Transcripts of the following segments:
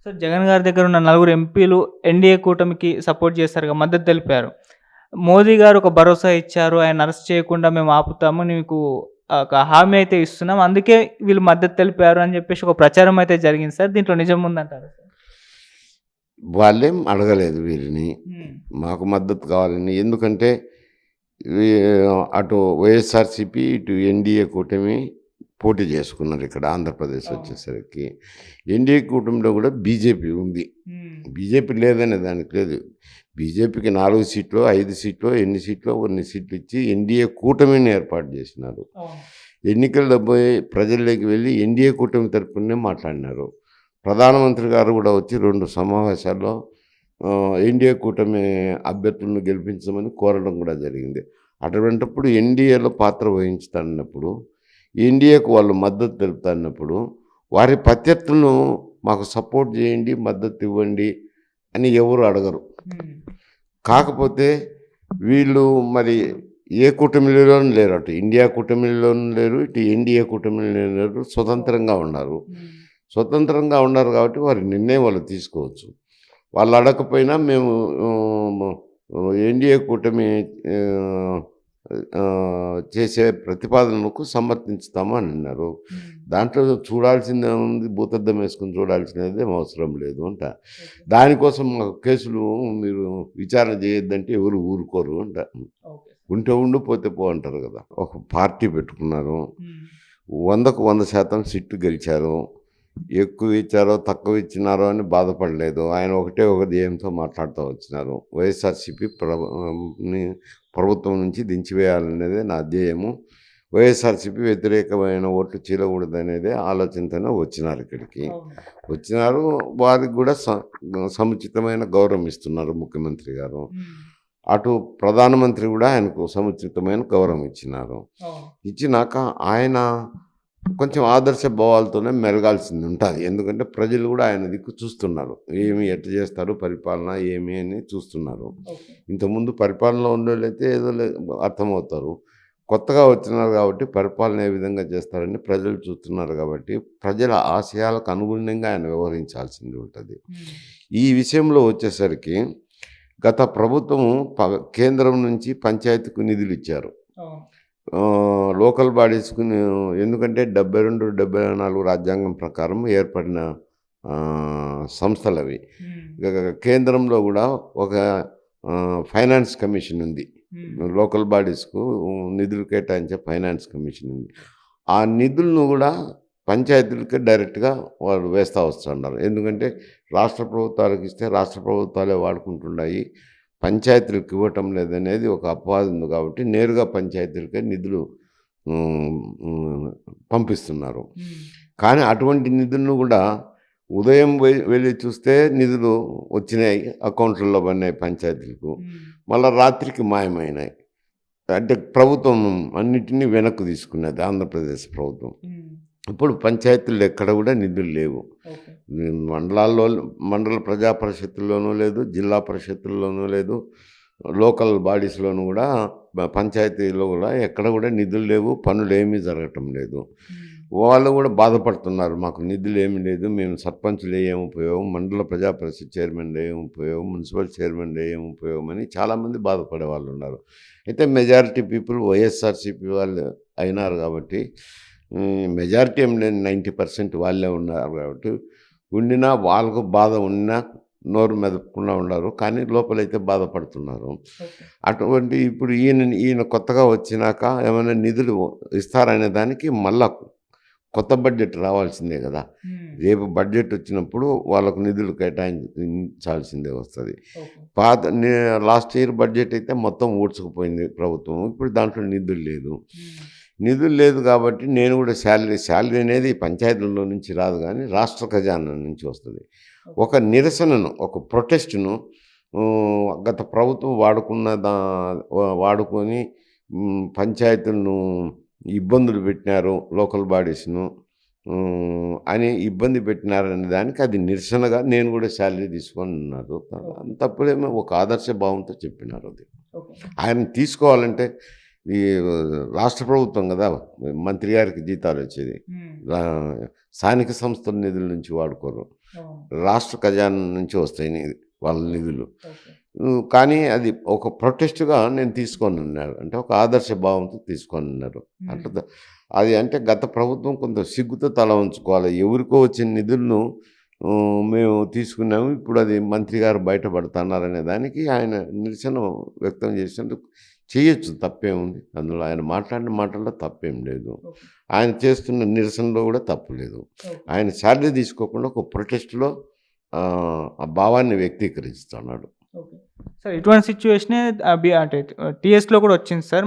So, Jagan గారి దగ్గర ఉన్న నలుగురు ఎంపీలు ఎన్‌డీఏ కూటమికి సపోర్ట్ చేశారుగా, మద్దతు తెలిపారు. మోదీ గారు ఒక భరోసా ఇచ్చారు. ఆయన అరెస్ట్ చేయకుండా మేము ఆపుతాము. నీకు ఒక హామీ అయితే ఇస్తున్నాం. అందుకే వీళ్ళు మద్దతు తెలిపారు అని చెప్పేసి ఒక ప్రచారం అయితే జరిగింది సార్. దీంట్లో నిజం ఉందంటారా సార్? వాళ్ళేం అడగలేదు వీరిని. హ్మ్. మాకు మద్దతు కావాలని. ఎందుకంటే ఈ అటు వైఎస్ఆర్‌సీపీ, ఇటు ఎన్‌డీఏ కూటమి పోటీ చేసుకున్నారు ఇక్కడ ఆంధ్రప్రదేశ్ అవును. వచ్చేసరికి. ఎన్‌డీఏ కూటమిలో కూడా బీజేపీ ఉంది. హ్మ్. బీజేపీ లేదనే దానికి లేదు. బీజేపీకి 4 సీట్లో, 5 సీట్లో, ఎన్ని సీట్లో కొన్ని సీట్లు ఇచ్చి ఎన్‌డీఏ కూటమిని ఏర్పాటు చేసినారు. అవును. ఎన్నికల్లో పోయి ప్రజల్లోకి వెళ్ళి ఎన్‌డీఏ కూటమి తరపునే మాట్లాడినారు. ప్రధానమంత్రి గారు కూడా వచ్చి 2 సమావేశాల్లో ఎన్‌డీఏ కూటమి అభ్యర్థులను గెలిపించమని కోరడం కూడా జరిగింది. అటువంటప్పుడు ఎన్‌డీఏలో పాత్ర వహించుతాన్నప్పుడు, ఎన్‌డీఏకు వాళ్ళు మద్దతు తెలుపుతాన్నప్పుడు, వారి ప్రత్యర్థులను మాకు సపోర్ట్ చేయండి, మద్దతు ఇవ్వండి అని ఎవరు అడగరు. హ్మ్. కాకపోతే వీళ్ళు మరి ఏ కూటమిలోనూ లేరు. అటు ఇండియా కూటమిలోనూ లేరు, ఇటు ఎన్‌డీఏ కూటమిలో లేరు. స్వతంత్రంగా ఉన్నారు. హ్మ్. స్వతంత్రంగా ఉన్నారు కాబట్టి వారి నిర్ణయం వాళ్ళు తీసుకోవచ్చు. వాళ్ళు అడగకపోయినా మేము ఎన్‌డీఏ కూటమి ఆహ్, చేసే ప్రతిపాదనలకు సమర్థించుతాము అని అన్నారు. హ్మ్. దాంట్లో చూడాల్సిందేముంది, భూతద్దం వేసుకొని చూడాల్సినదేం అవసరం లేదు అంట. ఓకే. దానికోసం మాకు కేసులు మీరు విచారణ చేయొద్దంటే ఎవరు ఊరుకోరు అంట. ఓకే. ఉంటే ఉండు, పోతే పో అంటారు కదా! ఒక పార్టీ పెట్టుకున్నారు. హ్మ్. 100కు 100% సీట్లు గెలిచారు. ఎక్కువ ఇచ్చారో, తక్కువ ఇచ్చినారో అని బాధపడలేదు. ఆయన ఒకటే ఒక ధ్యేయంతో మాట్లాడుతూ వచ్చినారు. వైఎస్ఆర్‌సీపీ ని ప్రభుత్వం నుంచి దించివేయాలనేదే నా ధ్యేయము. వైఎస్ఆర్‌సీపీ వ్యతిరేకమైన ఓట్లు చీలకూడదనేదే ఆలోచనతోనే వచ్చినారు ఇక్కడికి. అవును. వచ్చినారు. వారికి కూడా సముచితమైన గౌరవం ఇస్తున్నారు ముఖ్యమంత్రి గారు. హ్మ్. అటు ప్రధానమంత్రి కూడా ఆయనకు సముచితమైన గౌరవం ఇచ్చినారు. అవును. ఇచ్చినాక ఆయన కొంచెం ఆదర్శ భావాలతోనే మెలగాల్సింది ఉంటుంది. ఎందుకంటే ప్రజలు కూడా ఆయన దిక్కు చూస్తున్నారు. ఏమి ఎట్ట చేస్తారు పరిపాలన ఏమి అని చూస్తున్నారు. ఓకే. ఇంతకుముందు పరిపాలనలో ఉన్నోళ్ళైతే ఏదో అర్థమవుతారు. కొత్తగా వచ్చినారు కాబట్టి పరిపాలన ఏ విధంగా చేస్తారని ప్రజలు చూస్తున్నారు కాబట్టి ప్రజల ఆశయాలకు అనుగుణంగా ఆయన వ్యవహరించాల్సింది ఉంటుంది. హ్మ్. ఈ విషయంలో వచ్చేసరికి గత ప్రభుత్వం కేంద్రం నుంచి పంచాయతీకు నిధులు ఇచ్చారు. అవును. లోకల్ బాడీస్‌కు ఎందుకంటే 72, 74 రాజ్యాంగం ప్రకారం ఏర్పడిన సంస్థలవి. హ్మ్. కేంద్రంలో గూడా ఒక ఫైనాన్స్ కమిషన్ ఉంది. హ్మ్. లోకల్ బాడీస్‌కు నిధులు కేటాయించే ఫైనాన్స్ కమిషన్ ఉంది. ఆ నిధులను గూడా పంచాయతీలకే డైరెక్ట్‌గా వాళ్ళు వేస్తా వస్తున్నారు. ఎందుకంటే రాష్ట్ర ప్రభుత్వాలకు ఇస్తే రాష్ట్ర ప్రభుత్వాలే వాడుకుంటున్నాయి. పంచాయతీలకు ఇవ్వటం లేదనేది ఒక అపవాదు ఉంది కాబట్టి నేరుగా పంచాయతీలకే నిధులు హ్మ్, హ్మ్, పంపిస్తున్నారు. హ్మ్. కానీ అటువంటి నిధులను కూడా ఉదయం వెళ్ళి చూస్తే నిధులు వచ్చినాయి, అకౌంట్లలో పడినాయి పంచాయతీలకు. హ్మ్. మళ్ళా రాత్రికి మాయమైనాయి. అంటే ప్రభుత్వం అన్నిటినీ వెనక్కు తీసుకున్నది ఆంధ్రప్రదేశ్ ప్రభుత్వం. హ్మ్. ఇప్పుడు పంచాయతీల్లో ఎక్కడ కూడా నిధులు లేవు. ఓకే. మండలాల్లో మండల ప్రజా పరిషత్తుల్లోనూ లేదు, జిల్లా పరిషత్తుల్లోనూ లేదు, లోకల్ బాడీస్‌లోనూ గూడా పంచాయతీలో గూడా ఎక్కడ గూడా నిధులు లేవు, పనులేమీ జరగటం లేదు. హ్మ్. వాళ్ళు గూడా బాధపడుతున్నారు. మాకు నిధులేమి లేదు, మేము సర్పంచులు ఏం ఉపయోగం, మండల ప్రజా పరిషత్ చైర్మన్‌లు ఏం ఉపయోగం, మున్సిపల్ చైర్మన్‌లు ఏం ఉపయోగం అని చాలామంది బాధపడే వాళ్ళున్నారు. అయితే మెజారిటీ పీపుల్ వైఎస్ఆర్‌సీపీ వాళ్ళు అయినారు గాబట్టి మెజారిటీ ఏం లేదు, 90% వాళ్ళే ఉన్నారు కాబట్టి ఉండినా వాళ్ళకు బాధ ఉన్నా నోరు మెదపకుండా ఉన్నారు. కానీ లోపలైతే బాధపడుతున్నారు. ఓకే. అటువంటి ఇప్పుడు ఈయన కొత్తగా వచ్చినాక ఏమైనా నిధులు ఇస్తారనే దానికి మళ్ళా కొత్త బడ్జెట్ రావాల్సిందే గదా! హ్మ్. రేపు బడ్జెట్ వచ్చినప్పుడు వాళ్ళకు నిధులు కేటాయించాల్సిందే వస్తది. ఓకే. పాత నే లాస్ట్ ఇయర్ బడ్జెట్ అయితే మొత్తం ఊడ్చుకుపోయింది ప్రభుత్వం. ఇప్పుడు దాంట్లో నిధులు లేదు. హ్మ్. నిధులు లేదు కాబట్టి నేను గూడా శాలరీ అనేది పంచాయతీల్లో నుంచి రాదు గానీ రాష్ట్ర ఖజానా నుంచి వస్తది. ఓకే. ఒక నిరసనను, ఒక ప్రొటెస్ట్‌ను గత ప్రభుత్వం వాడుకొని పంచాయతీలను ఇబ్బందులు పెట్టినారు, లోకల్ బాడీస్‌ను అని ఇబ్బంది పెట్టినారనే దానికి అది నిరసనగా నేను గూడా శాలరీ తీసుకొనున్నారు. ఓకే. తప్పులేమో ఒక ఆదర్శ భావంతో చెప్పినారు అది. ఓకే. ఆయన తీసుకోవాలంటే ఈ రాష్ట్ర ప్రభుత్వం కదా మంత్రి గారికి జీతాలు వచ్చేది. స్థానిక సంస్థల నిధుల నుంచి వాడుకోరు. రాష్ట్ర ఖజానా నుంచి వస్తాయి వాళ్ళ నిధులు. కానీ అది ఒక ప్రొటెస్ట్గా నేను తీసుకొని ఉన్నాను, అంటే ఒక ఆదర్శ భావంతో తీసుకొని ఉన్నారు. అంటే అది అంటే గత ప్రభుత్వం కొంత సిగ్గుతో తల ఉంచుకోవాలి. ఎవరికో వచ్చిన నిధులను మేము తీసుకున్నాము, ఇప్పుడు అది మంత్రి గారు బయటపడుతున్నారనే దానికి ఆయన నిరసన వ్యక్తం చేసినందుకు చేయొచ్చు, తప్పేముంది అందులో. ఆయన మాట్లాడిన మాటల్లో తప్పేం లేదు, ఆయన చేస్తున్న నిరసనలో కూడా తప్పు లేదు. ఆయన శాలరీ తీసుకోకుండా ఒక ప్రొటెస్ట్లో ఆ భావాన్ని వ్యక్తీకరిస్తున్నాడు. సార్ ఇటువంటి సిచ్యువేషనే అంటే టీఎస్లో కూడా వచ్చింది సార్.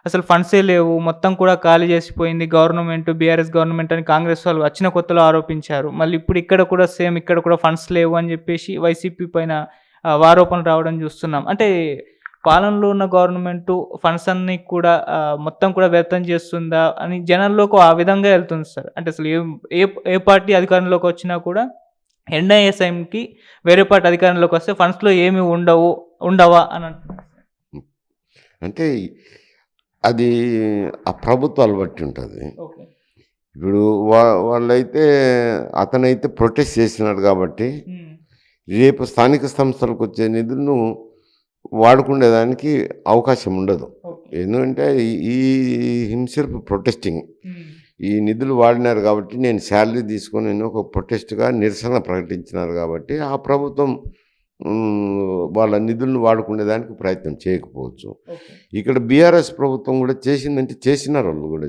అసలు ఫండ్సే లేవు, మొత్తం కూడా ఖాళీ చేసిపోయింది గవర్నమెంట్, బీఆర్ఎస్ గవర్నమెంట్ అని కాంగ్రెస్ వాళ్ళు వచ్చిన కొత్తలో ఆరోపించారు. మళ్ళీ ఇప్పుడు ఇక్కడ కూడా సేమ్, ఇక్కడ కూడా ఫండ్స్ లేవు అని చెప్పేసి వైసీపీ పైన ఆరోపణలు రావడం చూస్తున్నాం. అంటే పాలనలో ఉన్న గవర్నమెంట్ ఫండ్స్ అన్ని కూడా మొత్తం కూడా వ్యర్థం చేస్తుందా అని జనాల్లోకి ఆ విధంగా వెళ్తుంది సార్. అంటే అసలు ఏ పార్టీ అధికారంలోకి వచ్చినా కూడా ఎన్ఐఎస్ఐకి వేరే పార్టీ అధికారంలోకి వస్తే ఫండ్స్లో ఏమి ఉండవా అని అంటున్నారు. అంటే అది ఆ ప్రభుత్వాలు బట్టి ఉంటుంది. ఇప్పుడు వాళ్ళైతే అతనైతే ప్రొటెస్ట్ చేసినాడు కాబట్టి రేపు స్థానిక సంస్థలకు వచ్చే నిధులను వాడుకునేదానికి అవకాశం ఉండదు. ఎందుకంటే ఈ హిమ్సెల్ఫ్ ప్రొటెస్టింగ్, ఈ నిధులు వాడినారు కాబట్టి నేను శాలరీ తీసుకొని నేను ఒక ప్రొటెస్ట్గా నిరసన ప్రకటించినారు కాబట్టి ఆ ప్రభుత్వం వాళ్ళ నిధులను వాడుకునేదానికి ప్రయత్నం చేయకపోవచ్చు. ఇక్కడ బీఆర్ఎస్ ప్రభుత్వం కూడా చేసిందంటే చేసినారు, వాళ్ళు కూడా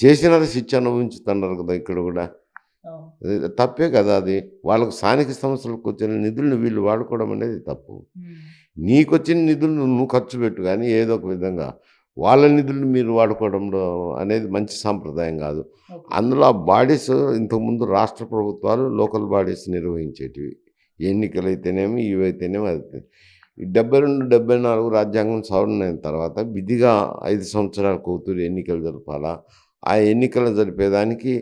చేసినారు శిక్ష అనుభవించుతున్నారు కదా. ఇక్కడ కూడా తప్పే కదా అది. వాళ్ళకు స్థానిక సంస్థలకు వచ్చిన నిధులను వీళ్ళు వాడుకోవడం అనేది తప్పు. నీకు వచ్చిన నిధులను నువ్వు ఖర్చు పెట్టు, కానీ ఏదో ఒక విధంగా వాళ్ళ నిధులను మీరు వాడుకోవడంలో అనేది మంచి సాంప్రదాయం కాదు. అందులో ఆ బాడీస్ ఇంతకుముందు రాష్ట్ర ప్రభుత్వాలు లోకల్ బాడీస్ నిర్వహించేటివి, ఎన్నికలు అయితేనేమి ఇవైతేనేమి. అది 72-74 రాజ్యాంగం సవరణ అయిన తర్వాత విధిగా 5 సంవత్సరాల కూతురు ఎన్నికలు జరపాలా. ఆ ఎన్నికలు జరిపేదానికి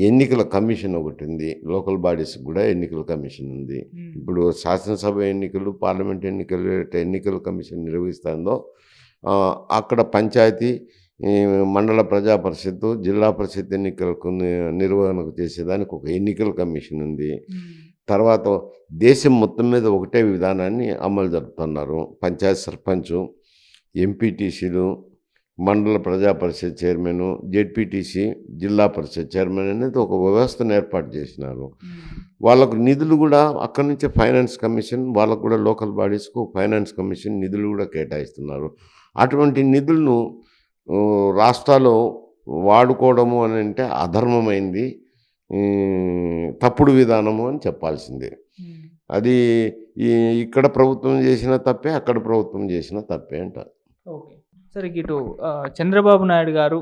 ఎన్నికల కమిషన్ ఒకటి ఉంది, లోకల్ బాడీస్కి కూడా ఎన్నికల కమిషన్ ఉంది. ఇప్పుడు శాసనసభ ఎన్నికలు, పార్లమెంట్ ఎన్నికల కమిషన్ నిర్వహిస్తుందో అక్కడ పంచాయతీ, మండల ప్రజా పరిషత్తు, జిల్లా పరిషత్ ఎన్నికలకు నిర్వహణకు చేసేదానికి ఒక ఎన్నికల కమిషన్ ఉంది. తర్వాత దేశం మొత్తం మీద ఒకటే విధానాన్ని అమలు జరుపుతున్నారు. పంచాయత్ సర్పంచు, ఎంపీటీసీలు, మండల ప్రజా పరిషత్ చైర్మన్, జెడ్పీటీసీ, జిల్లా పరిషత్ చైర్మన్ అనేది ఒక వ్యవస్థను ఏర్పాటు చేసినారు. వాళ్ళకు నిధులు కూడా అక్కడి నుంచే ఫైనాన్స్ కమిషన్, వాళ్ళకు కూడా లోకల్ బాడీస్కు ఫైనాన్స్ కమిషన్ నిధులు కూడా కేటాయిస్తున్నారు. అటువంటి నిధులను రాష్ట్రాలు వాడుకోవడము అని అంటే అధర్మమైంది, తప్పుడు విధానము అని చెప్పాల్సిందే. అది ఇక్కడ ప్రభుత్వం చేసిన తప్పే, అక్కడ ప్రభుత్వం చేసిన తప్పే అంటారు. ఓకే సరే, ఇటు చంద్రబాబు నాయుడు గారు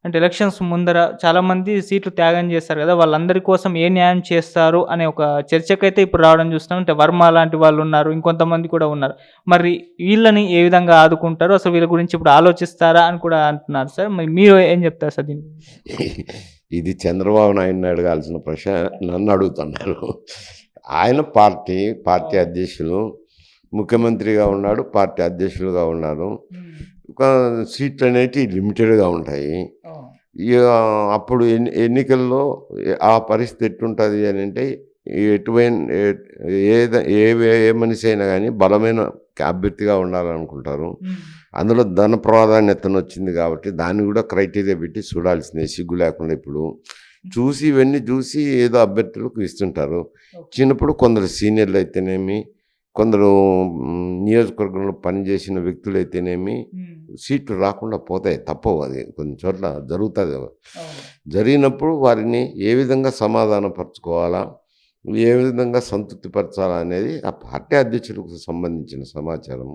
అంటే ఎలక్షన్స్ ముందర చాలామంది సీట్లు త్యాగం చేస్తారు కదా, వాళ్ళందరి కోసం ఏ న్యాయం చేస్తారు అనే ఒక చర్చకైతే ఇప్పుడు రావడం చూస్తున్నాం. అంటే వర్మ లాంటి వాళ్ళు ఉన్నారు, ఇంకొంతమంది కూడా ఉన్నారు. మరి వీళ్ళని ఏ విధంగా ఆదుకుంటారు, అసలు వీళ్ళ గురించి ఇప్పుడు ఆలోచిస్తారా అని కూడా అంటున్నారు సార్. మరి మీరు ఏం చెప్తారు సార్ దీన్ని? ఇది చంద్రబాబు నాయుడిని అడగాల్సిన ప్రశ్న నన్ను అడుగుతున్నారు. ఆయన పార్టీ అధ్యక్షులు, ముఖ్యమంత్రిగా ఉన్నాడు, పార్టీ అధ్యక్షులుగా ఉన్నారు. సీట్లు అనేవి లిమిటెడ్గా ఉంటాయి. అప్పుడు ఎన్నికల్లో ఆ పరిస్థితి ఎట్టుంటుంది అని అంటే ఏ మనిషి అయినా కానీ బలమైన అభ్యర్థిగా ఉండాలనుకుంటారు. అందులో ధన ప్రాధాన్యతను వచ్చింది కాబట్టి దాన్ని కూడా క్రైటీరియా పెట్టి చూడాల్సిందే, సిగ్గు లేకుండా. ఇప్పుడు ఇవన్నీ చూసి ఏదో అభ్యర్థులకు ఇస్తుంటారు. చిన్నప్పుడు కొందరు సీనియర్లు అయితేనేమి, కొందరు నియోజకవర్గంలో పనిచేసిన వ్యక్తులు అయితేనేమి సీట్లు రాకుండా పోతాయి, తప్పవు. అది కొన్ని చోట్ల జరుగుతుంది. జరిగినప్పుడు వారిని ఏ విధంగా సమాధానపరచుకోవాలా, ఏ విధంగా సంతృప్తిపరచాలా అనేది ఆ పార్టీ అధ్యక్షులకు సంబంధించిన సమాచారం.